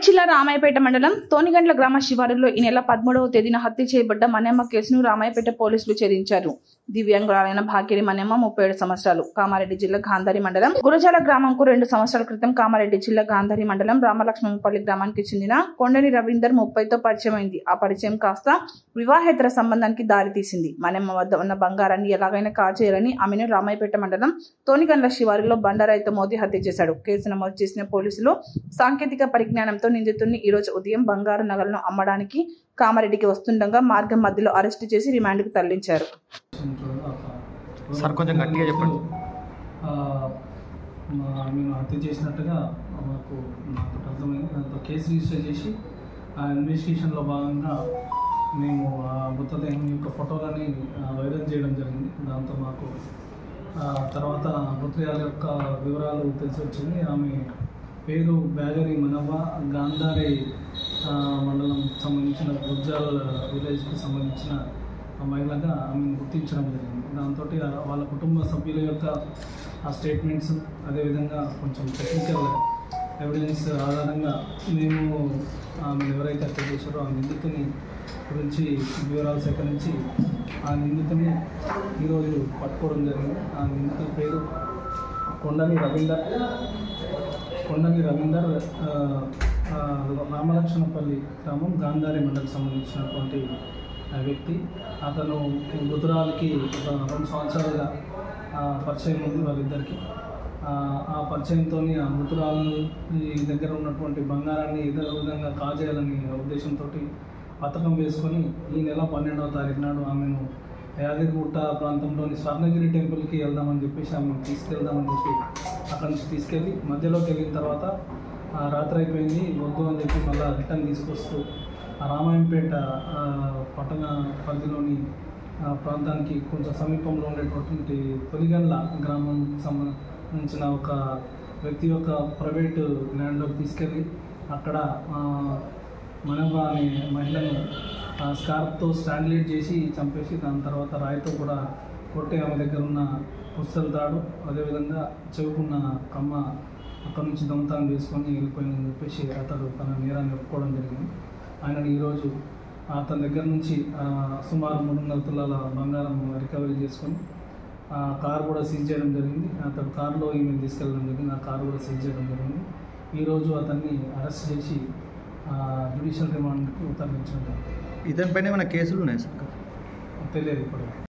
మెదక్ జిల్లా రామాయపేట మండలం తోనిగండ్ల గ్రామ శివారులో ఈ నెల 13వ తేదీన హత్య చేయబడ్డ మన్నెమ్మ కేసును రామాయపేట పోలీసులు ఛేదించారు. దివ్యాంగురాలైన భాగ్యరి మన్నెమ్మ 37 సంవత్సరాలు కామారెడ్డి జిల్లా గాంధారి మండలం గురజాల గ్రామంకు 2 సంవత్సరాల క్రితం కామారెడ్డి జిల్లా గాంధారి మండలం రామలక్ష్మణపల్లి గ్రామానికి చెందిన కొండని రవీందర్ 30తో పరిచయమైంది. ఆ పరిచయం కాస్త వివాహేతర సంబంధానికి దారితీసింది. మన్నెమ్మ వద్ద ఉన్న బంగారాన్ని ఎలాగైనా కాజేయాలని ఆమెను రామాయపేట మండలం తోనిగండ్ల శివారులో బండారాయితో మోదీ హత్య చేశాడు. కేసు నమోదు చేసిన పోలీసులు సాంకేతిక పరిజ్ఞానంతో నిందితుడిని ఈ రోజు ఉదయం బంగారు నగలను అమ్మడానికి కామారెడ్డికి వస్తుండగా మార్గం మధ్యలో అరెస్టు చేసి రిమాండ్కు తరలించారు. సార్ కొంచెం గట్టిగా చెప్పండి. హత్య చేసినట్టుగా నాకు అర్థమైంది. దాంతో కేసు రిజిస్టర్ చేసి ఆ ఇన్వెస్టిగేషన్లో భాగంగా మేము ఆ మృతదేహం యొక్క ఫోటోలని వైరల్ చేయడం జరిగింది. దాంతో మాకు తర్వాత మృతదేహాల యొక్క వివరాలు తెలిసి వచ్చింది. ఆమె పేరు బ్యాగరి మనవ్వ, గాంధారి మండలం సంబంధించిన గుర్జాల్ విలేజ్కి సంబంధించిన మహిళగా ఆమెను గుర్తించడం జరిగింది. దాంతో వాళ్ళ కుటుంబ సభ్యుల యొక్క ఆ స్టేట్మెంట్స్, అదేవిధంగా కొంచెం టెక్నికల్ ఎవిడెన్స్ ఆధారంగా మేము ఆమెను ఎవరైతే హత్య చేశారో ఆ నిందితుని గురించి వివరాలు సేకరించి ఆ నిందితుని ఈరోజు పట్టుకోవడం జరిగింది. ఆ నిందితుని పేరు కొండని రవీందర్ రామలక్ష్మణపల్లి గ్రామం గాంధారి మండలికి సంబంధించినటువంటి వ్యక్తి. అతను మృతురాలికి 2 సంవత్సరాలుగా పరిచయం ఉంది వాళ్ళిద్దరికి. ఆ పరిచయంతో ఆ మృతురాలు దగ్గర ఉన్నటువంటి బంగారాన్ని ఏదో విధంగా కాజేయాలని ఉద్దేశంతో పథకం వేసుకొని ఈ నెల 12వ తారీఖు నాడు ఆమెను యాదగిరిగుట్ట ప్రాంతంలోని స్వర్ణగిరి టెంపుల్కి వెళ్దామని చెప్పేసి ఆమెను తీసుకెళ్దామని చెప్పి అక్కడి నుంచి తీసుకెళ్ళి మధ్యలోకి వెళ్ళిన తర్వాత రాత్రి అయిపోయింది, వద్దు అని చెప్పి మళ్ళీ రిటర్న్ తీసుకొస్తూ రామాయంపేట పట్టణ పరిధిలోని ప్రాంతానికి కొంచెం సమీపంలో ఉండేటటువంటి తొలిగండ్ల గ్రామం సంబంధించిన ఒక వ్యక్తి యొక్క ప్రైవేటు ల్యాండ్లోకి తీసుకెళ్ళి అక్కడ మనవ్వ అనే మహిళను స్కార్ప్తో స్ట్రాంగ్యులేట్ చేసి చంపేసి దాని తర్వాత రాయితో కూడా కొట్టి ఆమె దగ్గర ఉన్న పుస్తల తాడు, అదేవిధంగా చెవుకున్న కమ్మ అక్కడి నుంచి దొంగతనం చేసుకొని వెళ్ళిపోయిందని చెప్పేసి అతడు తన నేరాన్ని ఒప్పుకోవడం జరిగింది. ఆయనను ఈరోజు అతని దగ్గర నుంచి సుమారు 300 తులాల బంగారం రికవరీ చేసుకొని కారు కూడా సీజ్ చేయడం జరిగింది. అతడు కారులో ఈమెను తీసుకెళ్ళడం జరిగింది. ఆ కారు కూడా సీజ్ చేయడం జరిగింది. ఈరోజు అతన్ని అరెస్ట్ చేసి జ్యుడిషియల్ రిమాండ్కి తరలించడం జరిగింది. ఇతనిపైన ఏమైనా కేసులు ఉన్నాయి సార్? తెలియదు ఇప్పుడు.